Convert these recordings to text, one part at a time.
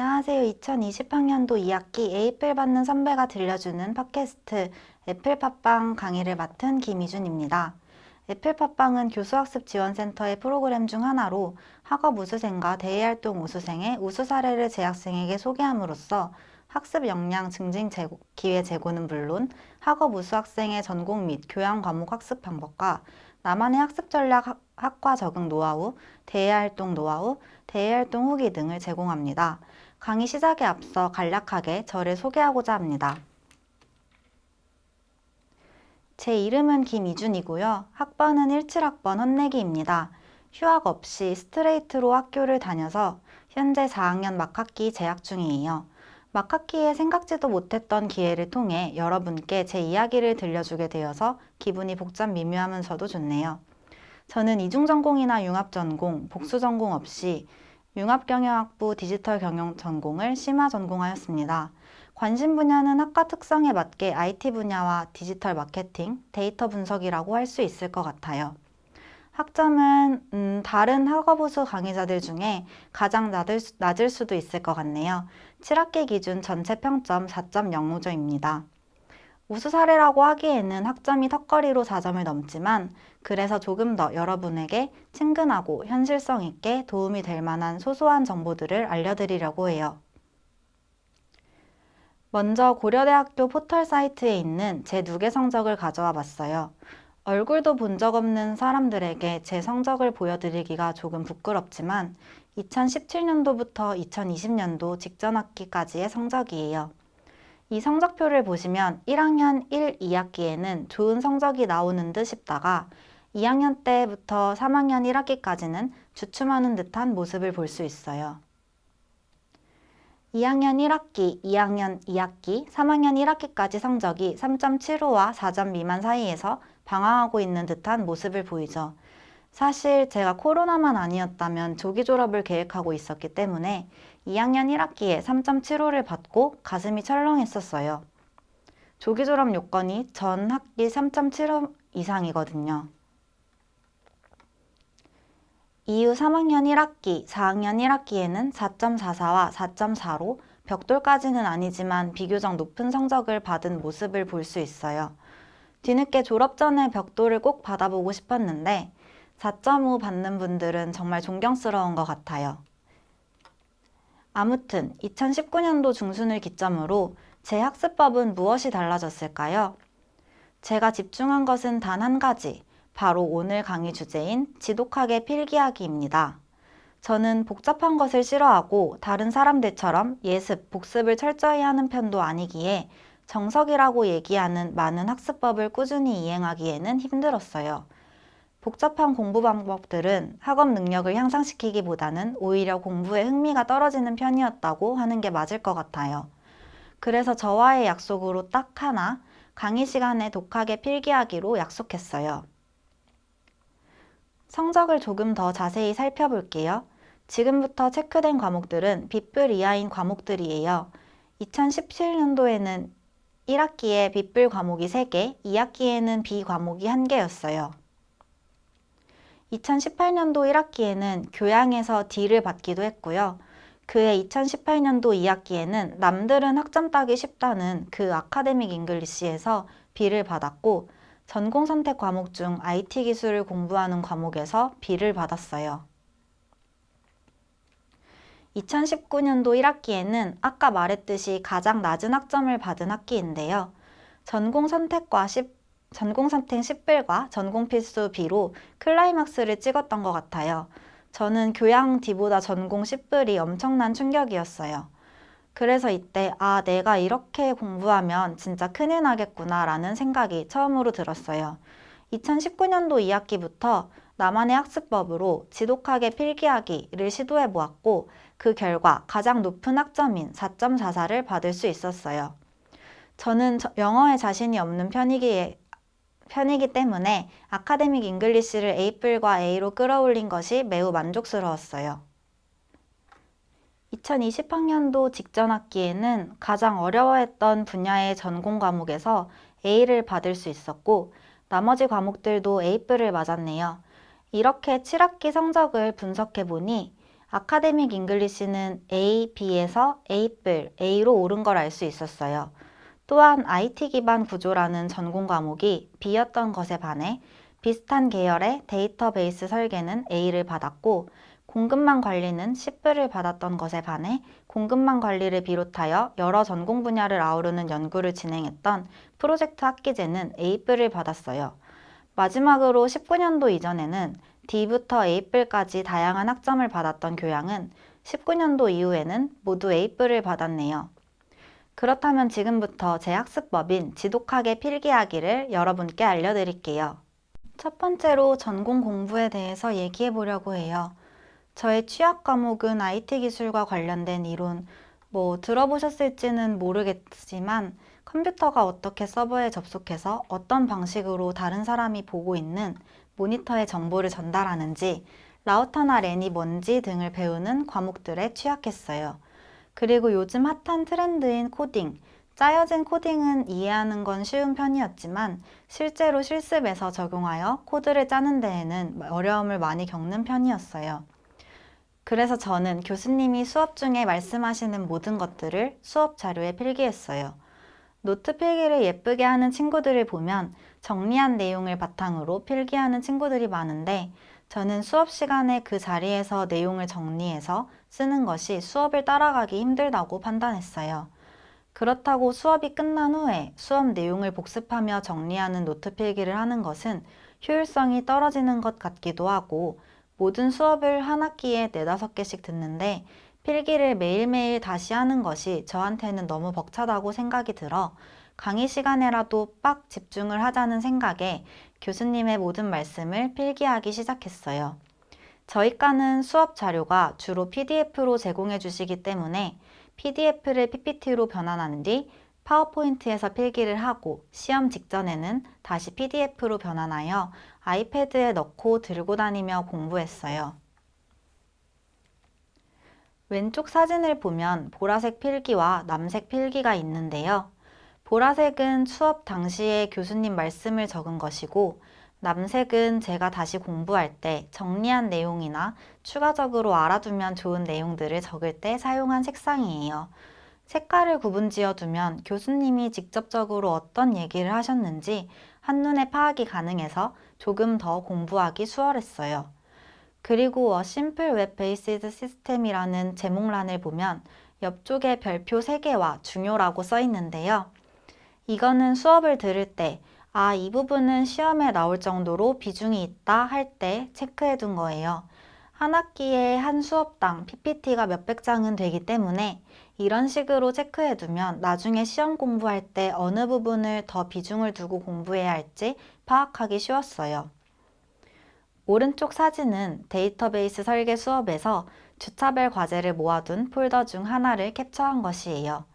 안녕하세요. 2020학년도 2학기 에이플 받는 선배가 들려주는 팟캐스트 애플 팟빵 강의를 맡은 김희준입니다. 애플 팟빵은 교수학습 지원센터의 프로그램 중 하나로 학업 우수생과 대외활동 우수생의 우수 사례를 재학생에게 소개함으로써 학습 역량 증진 기회 제공은 물론 학업 우수 학생의 전공 및 교양 과목 학습 방법과 나만의 학습 전략, 학과 적응 노하우, 대외활동 노하우, 대외활동 후기 등을 제공합니다. 강의 시작에 앞서 간략하게 저를 소개하고자 합니다. 제 이름은 김희준이고요. 학번은 17학번 헌내기입니다. 휴학 없이 스트레이트로 학교를 다녀서 현재 4학년 막학기 재학 중이에요. 막학기에 생각지도 못했던 기회를 통해 여러분께 제 이야기를 들려주게 되어서 기분이 복잡 미묘하면서도 좋네요. 저는 이중전공이나 융합전공, 복수전공 없이 융합경영학부 디지털경영 전공을 심화 전공하였습니다. 관심 분야는 학과 특성에 맞게 IT 분야와 디지털 마케팅, 데이터 분석이라고 할 수 있을 것 같아요. 학점은 다른 학업우수 강의자들 중에 가장 낮을 수도 있을 것 같네요. 7학기 기준 전체 평점 4.05점입니다. 우수 사례라고 하기에는 학점이 턱걸이로 4점을 넘지만 그래서 조금 더 여러분에게 친근하고 현실성 있게 도움이 될 만한 소소한 정보들을 알려드리려고 해요. 먼저 고려대학교 포털 사이트에 있는 제 누계 성적을 가져와 봤어요. 얼굴도 본 적 없는 사람들에게 제 성적을 보여드리기가 조금 부끄럽지만 2017년도부터 2020년도 직전 학기까지의 성적이에요. 이 성적표를 보시면 1학년 1, 2학기에는 좋은 성적이 나오는 듯 싶다가 2학년 때부터 3학년 1학기까지는 주춤하는 듯한 모습을 볼 수 있어요. 2학년 1학기, 2학년 2학기, 3학년 1학기까지 성적이 3.75와 4점 미만 사이에서 방황하고 있는 듯한 모습을 보이죠. 사실 제가 코로나만 아니었다면 조기 졸업을 계획하고 있었기 때문에 2학년 1학기에 3.75를 받고 가슴이 철렁했었어요. 조기 졸업 요건이 전 학기 3.75 이상이거든요. 이후 3학년 1학기, 4학년 1학기에는 4.44와 4.45, 벽돌까지는 아니지만 비교적 높은 성적을 받은 모습을 볼 수 있어요. 뒤늦게 졸업 전에 벽돌을 꼭 받아보고 싶었는데 4.5 받는 분들은 정말 존경스러운 것 같아요. 아무튼 2019년도 중순을 기점으로 제 학습법은 무엇이 달라졌을까요? 제가 집중한 것은 단 한 가지, 바로 오늘 강의 주제인 지독하게 필기하기입니다. 저는 복잡한 것을 싫어하고 다른 사람들처럼 예습, 복습을 철저히 하는 편도 아니기에 정석이라고 얘기하는 많은 학습법을 꾸준히 이행하기에는 힘들었어요. 복잡한 공부 방법들은 학업 능력을 향상시키기보다는 오히려 공부에 흥미가 떨어지는 편이었다고 하는 게 맞을 것 같아요. 그래서 저와의 약속으로 딱 하나, 강의 시간에 독하게 필기하기로 약속했어요. 성적을 조금 더 자세히 살펴볼게요. 지금부터 체크된 과목들은 빗불 이하인 과목들이에요. 2017년도에는 1학기에 빗불 과목이 3개, 2학기에는 비 과목이 1개였어요. 2018년도 1학기에는 교양에서 D를 받기도 했고요. 그해 2018년도 2학기에는 남들은 학점 따기 쉽다는 그 아카데믹 잉글리시에서 B를 받았고 전공 선택 과목 중 IT 기술을 공부하는 과목에서 B를 받았어요. 2019년도 1학기에는 아까 말했듯이 가장 낮은 학점을 받은 학기인데요. 전공 선택 10불과 전공 필수 B로 클라이막스를 찍었던 것 같아요. 저는 교양 D보다 전공 10불이 엄청난 충격이었어요. 그래서 이때 내가 이렇게 공부하면 진짜 큰일 나겠구나 라는 생각이 처음으로 들었어요. 2019년도 2학기부터 나만의 학습법으로 지독하게 필기하기를 시도해 보았고 그 결과 가장 높은 학점인 4.44를 받을 수 있었어요. 저는 영어에 자신이 없는 편이기 때문에 아카데믹 잉글리시를 A뿔과 A로 끌어올린 것이 매우 만족스러웠어요. 2020학년도 직전 학기에는 가장 어려워했던 분야의 전공 과목에서 A를 받을 수 있었고 나머지 과목들도 A뿔을 맞았네요. 이렇게 7학기 성적을 분석해 보니 아카데믹 잉글리시는 A, B에서 A뿔, A로 오른 걸 알 수 있었어요. 또한 IT 기반 구조라는 전공 과목이 B였던 것에 반해 비슷한 계열의 데이터베이스 설계는 A를 받았고 공급망 관리는 C뿔을 받았던 것에 반해 공급망 관리를 비롯하여 여러 전공 분야를 아우르는 연구를 진행했던 프로젝트 학기제는 A뿔을 받았어요. 마지막으로 19년도 이전에는 D부터 A뿔까지 다양한 학점을 받았던 교양은 19년도 이후에는 모두 A뿔을 받았네요. 그렇다면 지금부터 제 학습법인 지독하게 필기하기를 여러분께 알려드릴게요. 첫 번째로 전공 공부에 대해서 얘기해 보려고 해요. 저의 취약 과목은 IT 기술과 관련된 이론, 들어보셨을지는 모르겠지만 컴퓨터가 어떻게 서버에 접속해서 어떤 방식으로 다른 사람이 보고 있는 모니터의 정보를 전달하는지, 라우터나 랜이 뭔지 등을 배우는 과목들에 취약했어요. 그리고 요즘 핫한 트렌드인 코딩, 짜여진 코딩은 이해하는 건 쉬운 편이었지만 실제로 실습에서 적용하여 코드를 짜는 데에는 어려움을 많이 겪는 편이었어요. 그래서 저는 교수님이 수업 중에 말씀하시는 모든 것들을 수업 자료에 필기했어요. 노트 필기를 예쁘게 하는 친구들을 보면 정리한 내용을 바탕으로 필기하는 친구들이 많은데 저는 수업 시간에 그 자리에서 내용을 정리해서 쓰는 것이 수업을 따라가기 힘들다고 판단했어요. 그렇다고 수업이 끝난 후에 수업 내용을 복습하며 정리하는 노트 필기를 하는 것은 효율성이 떨어지는 것 같기도 하고 모든 수업을 한 학기에 4~5개씩 듣는데 필기를 매일매일 다시 하는 것이 저한테는 너무 벅차다고 생각이 들어 강의 시간에라도 빡 집중을 하자는 생각에 교수님의 모든 말씀을 필기하기 시작했어요. 저희 과는 수업 자료가 주로 PDF로 제공해 주시기 때문에 PDF를 PPT로 변환한 뒤 파워포인트에서 필기를 하고 시험 직전에는 다시 PDF로 변환하여 아이패드에 넣고 들고 다니며 공부했어요. 왼쪽 사진을 보면 보라색 필기와 남색 필기가 있는데요. 보라색은 수업 당시에 교수님 말씀을 적은 것이고 남색은 제가 다시 공부할 때 정리한 내용이나 추가적으로 알아두면 좋은 내용들을 적을 때 사용한 색상이에요. 색깔을 구분지어 두면 교수님이 직접적으로 어떤 얘기를 하셨는지 한눈에 파악이 가능해서 조금 더 공부하기 수월했어요. 그리고 A Simple Web Based System이라는 제목란을 보면 옆쪽에 별표 3개와 중요라고 써 있는데요. 이거는 수업을 들을 때 이 부분은 시험에 나올 정도로 비중이 있다 할 때 체크해 둔 거예요. 한 학기에 한 수업당 PPT가 몇백 장은 되기 때문에 이런 식으로 체크해 두면 나중에 시험 공부할 때 어느 부분을 더 비중을 두고 공부해야 할지 파악하기 쉬웠어요. 오른쪽 사진은 데이터베이스 설계 수업에서 주차별 과제를 모아둔 폴더 중 하나를 캡처한 것이에요.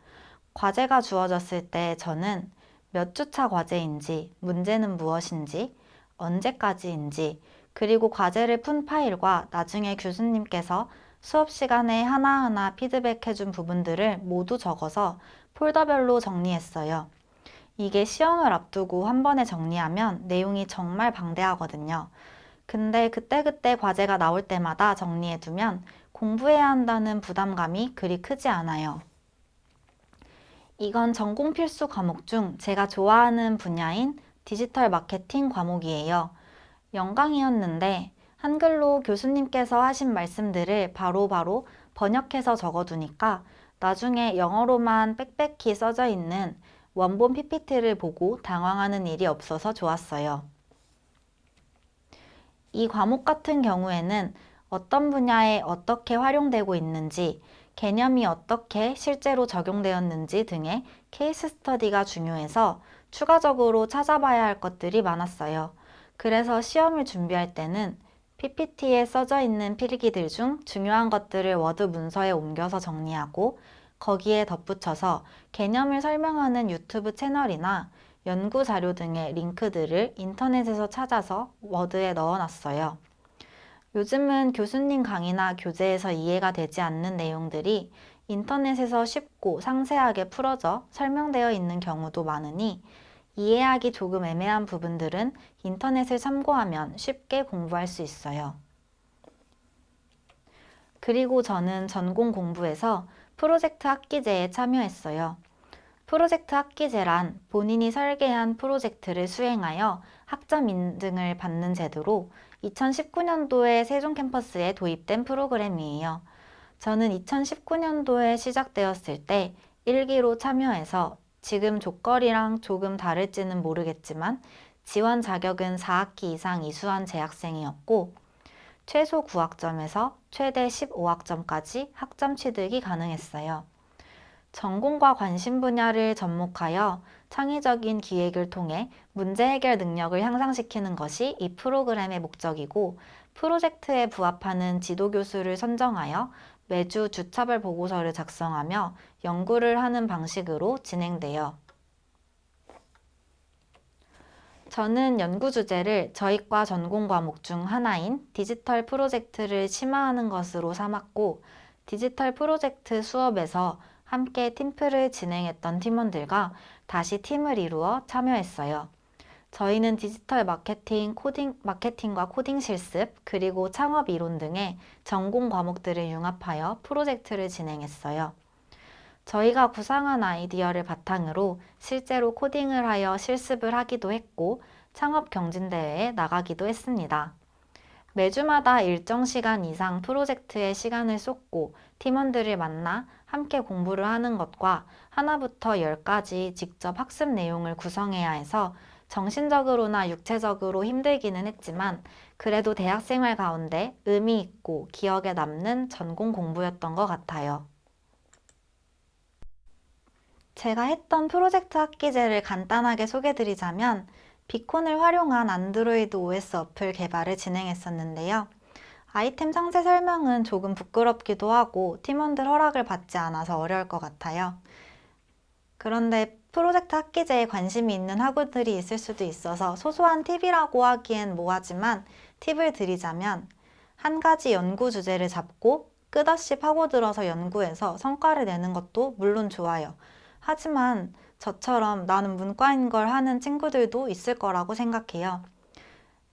과제가 주어졌을 때 저는 몇 주차 과제인지, 문제는 무엇인지, 언제까지인지, 그리고 과제를 푼 파일과 나중에 교수님께서 수업 시간에 하나하나 피드백해준 부분들을 모두 적어서 폴더별로 정리했어요. 이게 시험을 앞두고 한 번에 정리하면 내용이 정말 방대하거든요. 근데 그때그때 과제가 나올 때마다 정리해두면 공부해야 한다는 부담감이 그리 크지 않아요. 이건 전공 필수 과목 중 제가 좋아하는 분야인 디지털 마케팅 과목이에요. 영광이었는데 한글로 교수님께서 하신 말씀들을 바로바로 번역해서 적어두니까 나중에 영어로만 빽빽히 써져 있는 원본 PPT를 보고 당황하는 일이 없어서 좋았어요. 이 과목 같은 경우에는 어떤 분야에 어떻게 활용되고 있는지, 개념이 어떻게 실제로 적용되었는지 등의 케이스 스터디가 중요해서 추가적으로 찾아봐야 할 것들이 많았어요. 그래서 시험을 준비할 때는 PPT에 써져 있는 필기들 중 중요한 것들을 워드 문서에 옮겨서 정리하고 거기에 덧붙여서 개념을 설명하는 유튜브 채널이나 연구 자료 등의 링크들을 인터넷에서 찾아서 워드에 넣어놨어요. 요즘은 교수님 강의나 교재에서 이해가 되지 않는 내용들이 인터넷에서 쉽고 상세하게 풀어져 설명되어 있는 경우도 많으니 이해하기 조금 애매한 부분들은 인터넷을 참고하면 쉽게 공부할 수 있어요. 그리고 저는 전공 공부에서 프로젝트 학기제에 참여했어요. 프로젝트 학기제란 본인이 설계한 프로젝트를 수행하여 학점 인증을 받는 제도로 2019년도에 세종 캠퍼스에 도입된 프로그램이에요. 저는 2019년도에 시작되었을 때 1기로 참여해서 지금 조건이랑 조금 다를지는 모르겠지만 지원 자격은 4학기 이상 이수한 재학생이었고 최소 9학점에서 최대 15학점까지 학점 취득이 가능했어요. 전공과 관심 분야를 접목하여 창의적인 기획을 통해 문제 해결 능력을 향상시키는 것이 이 프로그램의 목적이고 프로젝트에 부합하는 지도교수를 선정하여 매주 주차별 보고서를 작성하며 연구를 하는 방식으로 진행돼요. 저는 연구 주제를 저희과 전공 과목 중 하나인 디지털 프로젝트를 심화하는 것으로 삼았고 디지털 프로젝트 수업에서 함께 팀플을 진행했던 팀원들과 다시 팀을 이루어 참여했어요. 저희는 디지털 마케팅과 코딩 실습, 그리고 창업 이론 등의 전공 과목들을 융합하여 프로젝트를 진행했어요. 저희가 구상한 아이디어를 바탕으로 실제로 코딩을 하여 실습을 하기도 했고 창업 경진대회에 나가기도 했습니다. 매주마다 일정 시간 이상 프로젝트에 시간을 쏟고 팀원들을 만나 함께 공부를 하는 것과 하나부터 10까지 직접 학습 내용을 구성해야 해서 정신적으로나 육체적으로 힘들기는 했지만 그래도 대학생활 가운데 의미 있고 기억에 남는 전공 공부였던 것 같아요. 제가 했던 프로젝트 학기제를 간단하게 소개드리자면 비콘을 활용한 안드로이드 OS 어플 개발을 진행했었는데요. 아이템 상세 설명은 조금 부끄럽기도 하고 팀원들 허락을 받지 않아서 어려울 것 같아요. 그런데 프로젝트 학기제에 관심이 있는 학우들이 있을 수도 있어서 소소한 팁이라고 하기엔 뭐하지만 팁을 드리자면 한 가지 연구 주제를 잡고 끝없이 파고들어서 연구해서 성과를 내는 것도 물론 좋아요. 하지만 저처럼 나는 문과인 걸 하는 친구들도 있을 거라고 생각해요.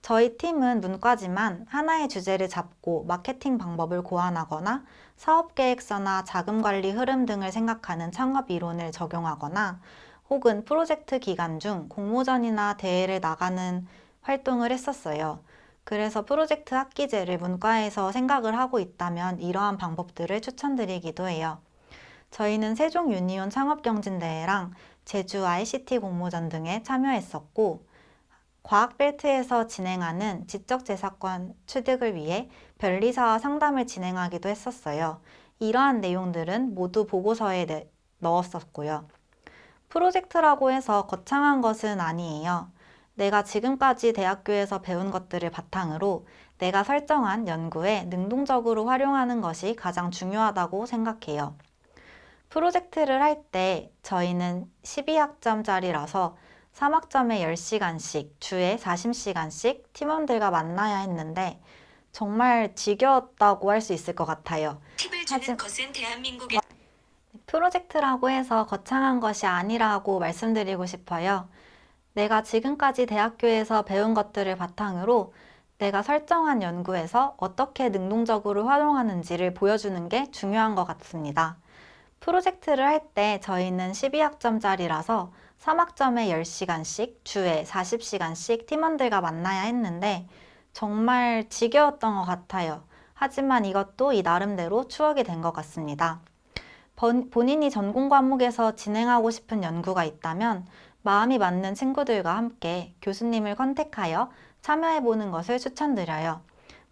저희 팀은 문과지만 하나의 주제를 잡고 마케팅 방법을 고안하거나 사업계획서나 자금관리 흐름 등을 생각하는 창업 이론을 적용하거나 혹은 프로젝트 기간 중 공모전이나 대회를 나가는 활동을 했었어요. 그래서 프로젝트 학기제를 문과에서 생각을 하고 있다면 이러한 방법들을 추천드리기도 해요. 저희는 세종 유니온 창업경진대회랑 제주 ICT 공모전 등에 참여했었고 과학벨트에서 진행하는 지적재산권 취득을 위해 변리사와 상담을 진행하기도 했었어요. 이러한 내용들은 모두 보고서에 넣었었고요. 프로젝트라고 해서 거창한 것은 아니에요. 내가 지금까지 대학교에서 배운 것들을 바탕으로 내가 설정한 연구에 능동적으로 활용하는 것이 가장 중요하다고 생각해요. 프로젝트를 할 때 저희는 12학점짜리라서 3학점에 10시간씩, 주에 40시간씩 팀원들과 만나야 했는데 정말 지겨웠다고 할 수 있을 것 같아요. 팁을 주는 것은 대한민국의 프로젝트라고 해서 거창한 것이 아니라고 말씀드리고 싶어요. 내가 지금까지 대학교에서 배운 것들을 바탕으로 내가 설정한 연구에서 어떻게 능동적으로 활용하는지를 보여주는 게 중요한 것 같습니다. 프로젝트를 할 때 저희는 12학점짜리라서 3학점에 10시간씩, 주에 40시간씩 팀원들과 만나야 했는데 정말 지겨웠던 것 같아요. 하지만 이것도 이 나름대로 추억이 된 것 같습니다. 본인이 전공 과목에서 진행하고 싶은 연구가 있다면 마음이 맞는 친구들과 함께 교수님을 컨택하여 참여해보는 것을 추천드려요.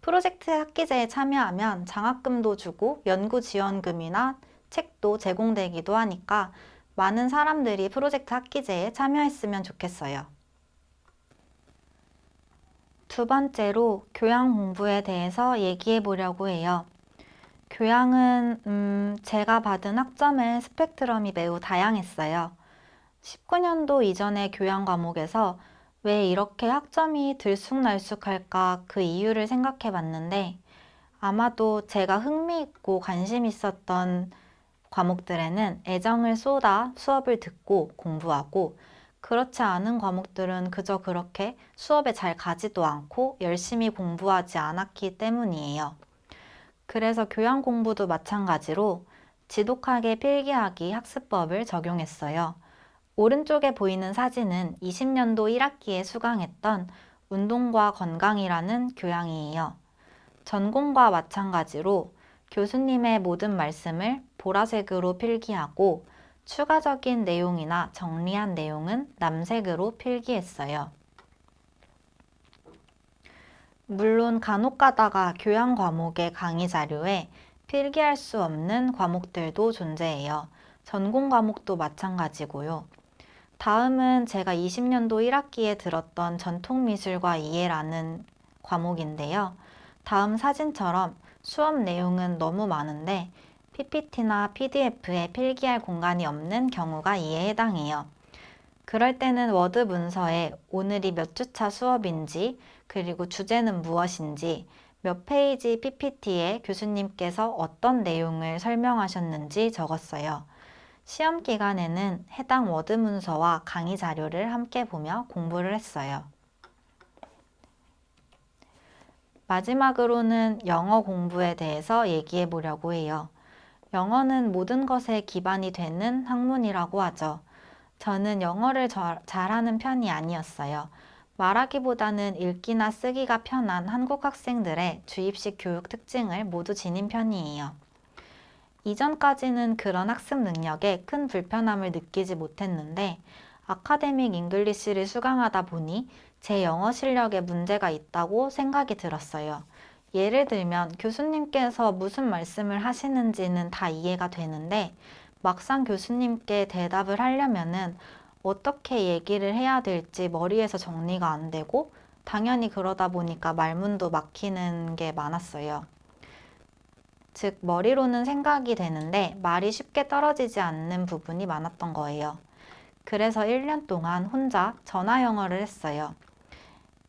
프로젝트 학기제에 참여하면 장학금도 주고 연구 지원금이나 책도 제공되기도 하니까 많은 사람들이 프로젝트 학기제에 참여했으면 좋겠어요. 두 번째로 교양 공부에 대해서 얘기해 보려고 해요. 교양은 제가 받은 학점의 스펙트럼이 매우 다양했어요. 19년도 이전의 교양 과목에서 왜 이렇게 학점이 들쑥날쑥할까 그 이유를 생각해 봤는데 아마도 제가 흥미있고 관심 있었던 과목들에는 애정을 쏟아 수업을 듣고 공부하고 그렇지 않은 과목들은 그저 그렇게 수업에 잘 가지도 않고 열심히 공부하지 않았기 때문이에요. 그래서 교양 공부도 마찬가지로 지독하게 필기하기 학습법을 적용했어요. 오른쪽에 보이는 사진은 20년도 1학기에 수강했던 운동과 건강이라는 교양이에요. 전공과 마찬가지로 교수님의 모든 말씀을 보라색으로 필기하고 추가적인 내용이나 정리한 내용은 남색으로 필기했어요. 물론 간혹 가다가 교양 과목의 강의 자료에 필기할 수 없는 과목들도 존재해요. 전공 과목도 마찬가지고요. 다음은 제가 20년도 1학기에 들었던 전통미술과 이해라는 과목인데요. 다음 사진처럼 수업 내용은 너무 많은데 PPT나 PDF에 필기할 공간이 없는 경우가 이에 해당해요. 그럴 때는 워드 문서에 오늘이 몇 주차 수업인지, 그리고 주제는 무엇인지, 몇 페이지 PPT에 교수님께서 어떤 내용을 설명하셨는지 적었어요. 시험 기간에는 해당 워드 문서와 강의 자료를 함께 보며 공부를 했어요. 마지막으로는 영어 공부에 대해서 얘기해 보려고 해요. 영어는 모든 것에 기반이 되는 학문이라고 하죠. 저는 영어를 잘하는 편이 아니었어요. 말하기보다는 읽기나 쓰기가 편한 한국 학생들의 주입식 교육 특징을 모두 지닌 편이에요. 이전까지는 그런 학습 능력에 큰 불편함을 느끼지 못했는데 아카데믹 잉글리시를 수강하다 보니 제 영어 실력에 문제가 있다고 생각이 들었어요. 예를 들면 교수님께서 무슨 말씀을 하시는지는 다 이해가 되는데 막상 교수님께 대답을 하려면은 어떻게 얘기를 해야 될지 머리에서 정리가 안 되고 당연히 그러다 보니까 말문도 막히는 게 많았어요. 즉, 머리로는 생각이 되는데 말이 쉽게 떨어지지 않는 부분이 많았던 거예요. 그래서 1년 동안 혼자 전화 영어를 했어요.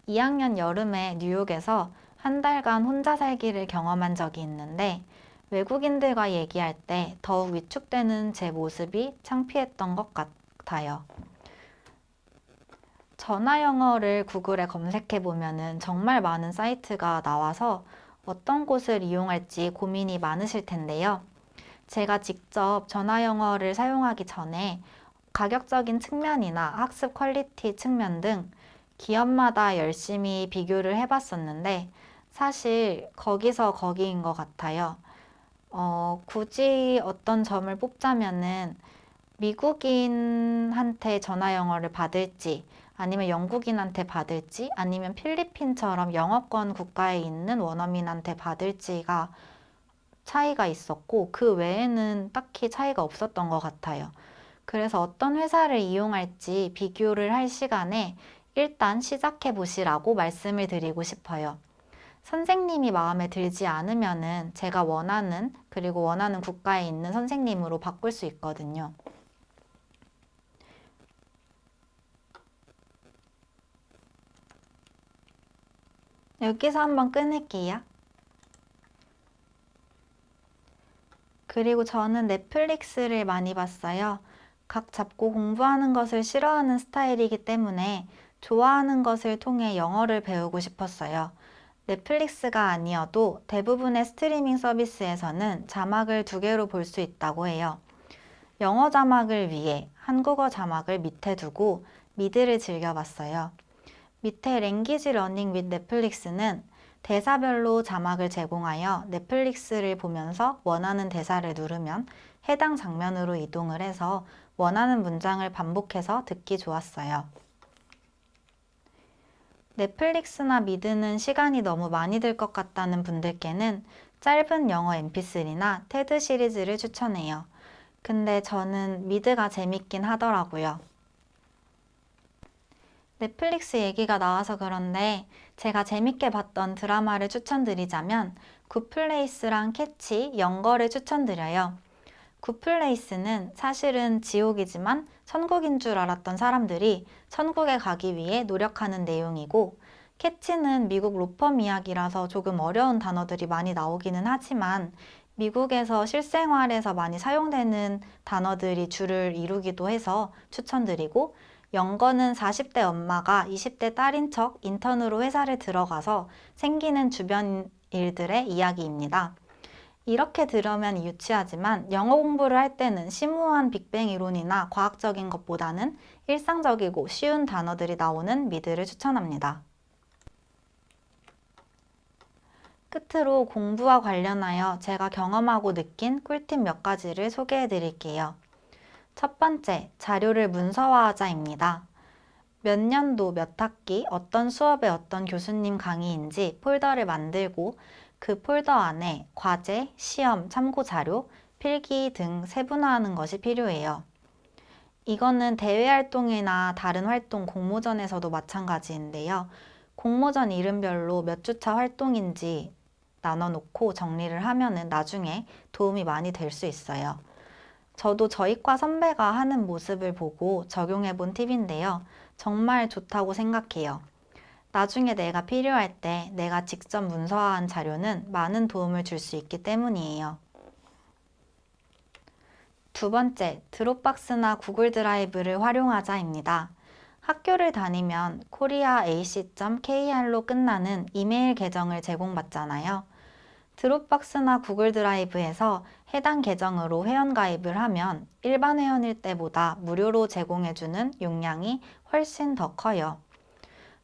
2학년 여름에 뉴욕에서 한 달간 혼자 살기를 경험한 적이 있는데 외국인들과 얘기할 때 더욱 위축되는 제 모습이 창피했던 것 같아요. 전화 영어를 구글에 검색해 보면은 정말 많은 사이트가 나와서 어떤 곳을 이용할지 고민이 많으실 텐데요. 제가 직접 전화 영어를 사용하기 전에 가격적인 측면이나 학습 퀄리티 측면 등 기업마다 열심히 비교를 해봤었는데 사실 거기서 거기인 것 같아요. 굳이 어떤 점을 뽑자면은 미국인한테 전화 영어를 받을지 아니면 영국인한테 받을지 아니면 필리핀처럼 영어권 국가에 있는 원어민한테 받을지가 차이가 있었고 그 외에는 딱히 차이가 없었던 것 같아요. 그래서 어떤 회사를 이용할지 비교를 할 시간에 일단 시작해 보시라고 말씀을 드리고 싶어요. 선생님이 마음에 들지 않으면은 제가 그리고 원하는 국가에 있는 선생님으로 바꿀 수 있거든요. 여기서 한번 끊을게요. 그리고 저는 넷플릭스를 많이 봤어요. 각 잡고 공부하는 것을 싫어하는 스타일이기 때문에 좋아하는 것을 통해 영어를 배우고 싶었어요. 넷플릭스가 아니어도 대부분의 스트리밍 서비스에서는 자막을 2개로 볼 수 있다고 해요. 영어 자막을 위에 한국어 자막을 밑에 두고 미드를 즐겨봤어요. 밑에 랭귀지 러닝 윗 넷플릭스는 대사별로 자막을 제공하여 넷플릭스를 보면서 원하는 대사를 누르면 해당 장면으로 이동을 해서 원하는 문장을 반복해서 듣기 좋았어요. 넷플릭스나 미드는 시간이 너무 많이 들 것 같다는 분들께는 짧은 영어 mp3나 테드 시리즈를 추천해요. 근데 저는 미드가 재밌긴 하더라고요. 넷플릭스 얘기가 나와서 그런데 제가 재밌게 봤던 드라마를 추천드리자면 굿플레이스랑 캐치, 영거를 추천드려요. 굿플레이스는 사실은 지옥이지만 천국인 줄 알았던 사람들이 천국에 가기 위해 노력하는 내용이고 캐치는 미국 로펌 이야기라서 조금 어려운 단어들이 많이 나오기는 하지만 미국에서 실생활에서 많이 사용되는 단어들이 주를 이루기도 해서 추천드리고 영거는 40대 엄마가 20대 딸인 척 인턴으로 회사를 들어가서 생기는 주변 일들의 이야기입니다. 이렇게 들으면 유치하지만 영어 공부를 할 때는 심오한 빅뱅 이론이나 과학적인 것보다는 일상적이고 쉬운 단어들이 나오는 미드를 추천합니다. 끝으로 공부와 관련하여 제가 경험하고 느낀 꿀팁 몇 가지를 소개해 드릴게요. 첫 번째, 자료를 문서화하자입니다. 몇 년도 몇 학기 어떤 수업의 어떤 교수님 강의인지 폴더를 만들고 그 폴더 안에 과제, 시험, 참고 자료, 필기 등 세분화하는 것이 필요해요. 이거는 대외 활동이나 다른 활동 공모전에서도 마찬가지인데요. 공모전 이름별로 몇 주차 활동인지 나눠놓고 정리를 하면은 나중에 도움이 많이 될 수 있어요. 저도 저희 과 선배가 하는 모습을 보고 적용해 본 팁인데요. 정말 좋다고 생각해요. 나중에 내가 필요할 때 내가 직접 문서화한 자료는 많은 도움을 줄 수 있기 때문이에요. 두 번째, 드롭박스나 구글 드라이브를 활용하자입니다. 학교를 다니면 koreaac.kr로 끝나는 이메일 계정을 제공받잖아요. 드롭박스나 구글 드라이브에서 해당 계정으로 회원가입을 하면 일반 회원일 때보다 무료로 제공해주는 용량이 훨씬 더 커요.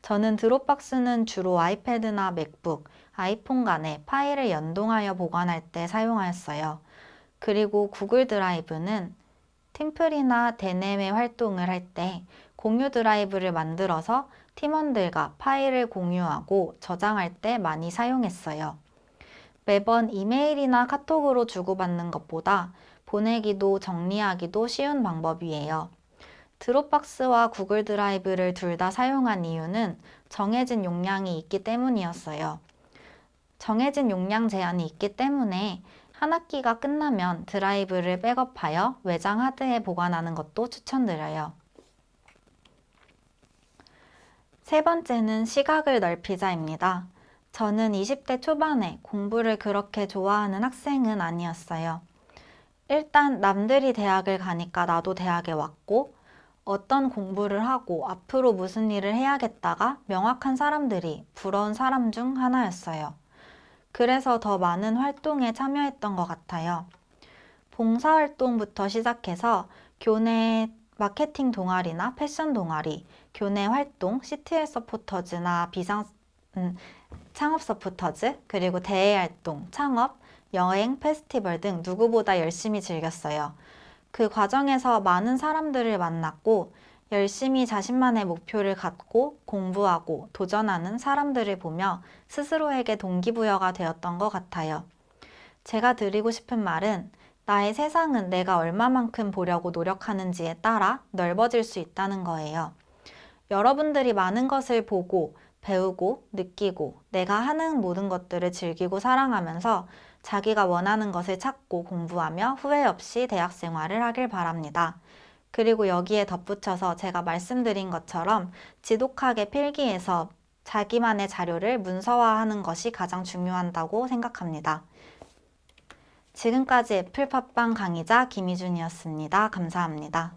저는 드롭박스는 주로 아이패드나 맥북, 아이폰 간에 파일을 연동하여 보관할 때 사용하였어요. 그리고 구글 드라이브는 팀플이나 대내외 활동을 할 때 공유 드라이브를 만들어서 팀원들과 파일을 공유하고 저장할 때 많이 사용했어요. 매번 이메일이나 카톡으로 주고받는 것보다 보내기도 정리하기도 쉬운 방법이에요. 드롭박스와 구글 드라이브를 둘 다 사용한 이유는 정해진 용량이 있기 때문이었어요. 정해진 용량 제한이 있기 때문에 한 학기가 끝나면 드라이브를 백업하여 외장 하드에 보관하는 것도 추천드려요. 세 번째는 시각을 넓히자입니다. 저는 20대 초반에 공부를 그렇게 좋아하는 학생은 아니었어요. 일단 남들이 대학을 가니까 나도 대학에 왔고 어떤 공부를 하고 앞으로 무슨 일을 해야겠다가 명확한 사람들이 부러운 사람 중 하나였어요. 그래서 더 많은 활동에 참여했던 것 같아요. 봉사활동부터 시작해서 교내 마케팅 동아리나 패션 동아리, 교내 활동, CTL 서포터즈나 창업 서포터즈, 그리고 대외 활동, 창업, 여행, 페스티벌 등 누구보다 열심히 즐겼어요. 그 과정에서 많은 사람들을 만났고 열심히 자신만의 목표를 갖고 공부하고 도전하는 사람들을 보며 스스로에게 동기부여가 되었던 것 같아요. 제가 드리고 싶은 말은 나의 세상은 내가 얼마만큼 보려고 노력하는지에 따라 넓어질 수 있다는 거예요. 여러분들이 많은 것을 보고 배우고 느끼고 내가 하는 모든 것들을 즐기고 사랑하면서 자기가 원하는 것을 찾고 공부하며 후회 없이 대학 생활을 하길 바랍니다. 그리고 여기에 덧붙여서 제가 말씀드린 것처럼 지독하게 필기해서 자기만의 자료를 문서화하는 것이 가장 중요하다고 생각합니다. 지금까지 애플 팟빵 강의자 김희준이었습니다. 감사합니다.